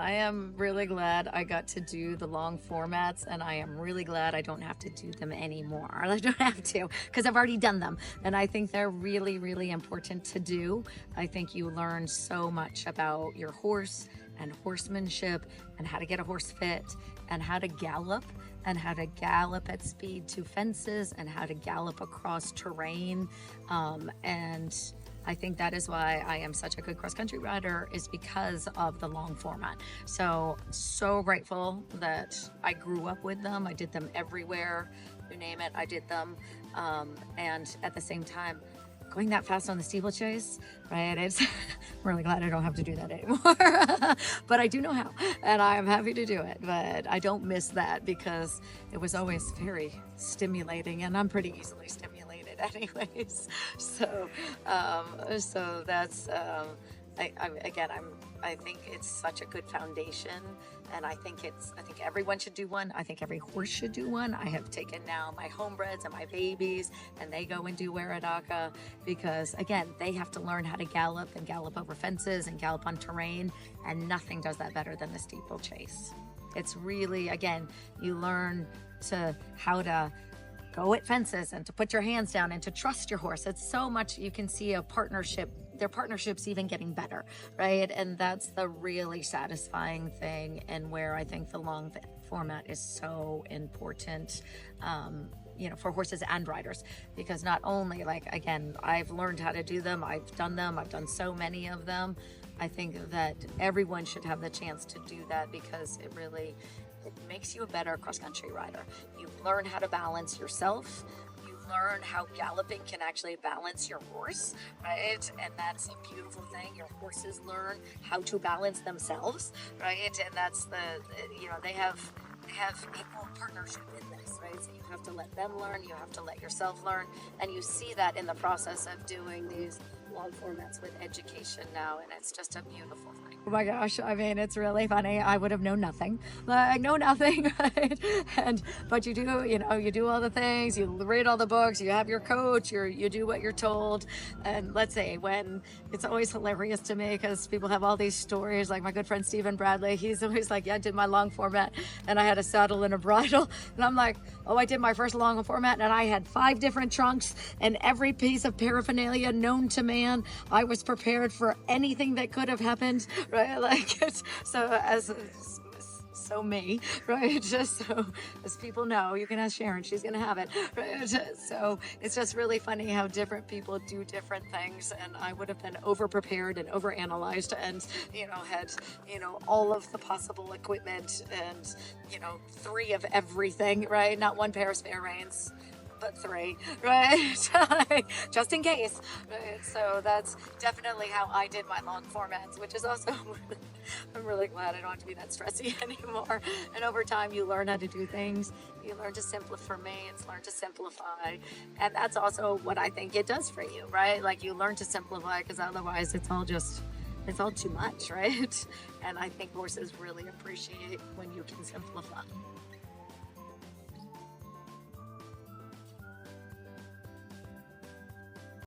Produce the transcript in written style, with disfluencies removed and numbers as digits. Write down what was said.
I am really glad I got to do the long formats, and I am really glad I don't have to do them anymore. I don't have to, because I've already done them, and I think they're really, really important to do. I think you learn so much about your horse and horsemanship and how to get a horse fit and how to gallop at speed to fences and how to gallop across terrain. And I think that is why I am such a good cross-country rider, is because of the long format. So grateful that I grew up with them. I did them everywhere, you name it, I did them. And at the same time, going that fast on the steeplechase, right? I'm really glad I don't have to do that anymore. But I do know how, and I'm happy to do it. But I don't miss that because it was always very stimulating, and I'm pretty easily stimulated anyways. So that's I think it's such a good foundation, and I think everyone should do one. I think every horse should do one. I have taken now my homebreds and my babies, and they go and do Waradaka because again, they have to learn how to gallop and gallop over fences and gallop on terrain, and nothing does that better than the steeplechase. It's really, again, you learn how to go at fences and to put your hands down and to trust your horse. It's so much, you can see a partnership, their partnership's even getting better, right? And that's the really satisfying thing, and where I think the long format is so important, for horses and riders, because not only, like, again, I've learned how to do them, I've done so many of them. I think that everyone should have the chance to do that because it makes you a better cross-country rider. You learn how to balance yourself. You learn how galloping can actually balance your horse, right? And that's a beautiful thing. Your horses learn how to balance themselves, right? And that's they have equal partnership in this, right? So you have to let them learn, you have to let yourself learn, and you see that in the process of doing these long formats with education now, and it's just a beautiful thing. Oh my gosh, I mean, it's really funny. I would have known nothing. I know nothing, right? But you do all the things, you read all the books, you have your coach, you do what you're told. And let's say, when it's always hilarious to me because people have all these stories, like my good friend Stephen Bradley, he's always like, yeah, I did my long format and I had a saddle and a bridle. And I'm like, oh, I did my first long format and I had 5 different trunks and every piece of paraphernalia known to man. I was prepared for anything that could have happened, right? Like, it's so me, right? Just so, as people know, you can ask Sharon, she's gonna have it, right? So it's just really funny how different people do different things, and I would have been over prepared and over analyzed, and had all of the possible equipment, and 3 of everything, right? Not 1 pair of spare reins, but 3, right? Just in case, right? So that's definitely how I did my long formats, which is also, I'm really glad I don't have to be that stressy anymore. And over time, you learn how to do things. You learn to simplify. For me, it's learn to simplify. And that's also what I think it does for you, right? Like, you learn to simplify, because otherwise it's all too much, right? And I think horses really appreciate when you can simplify.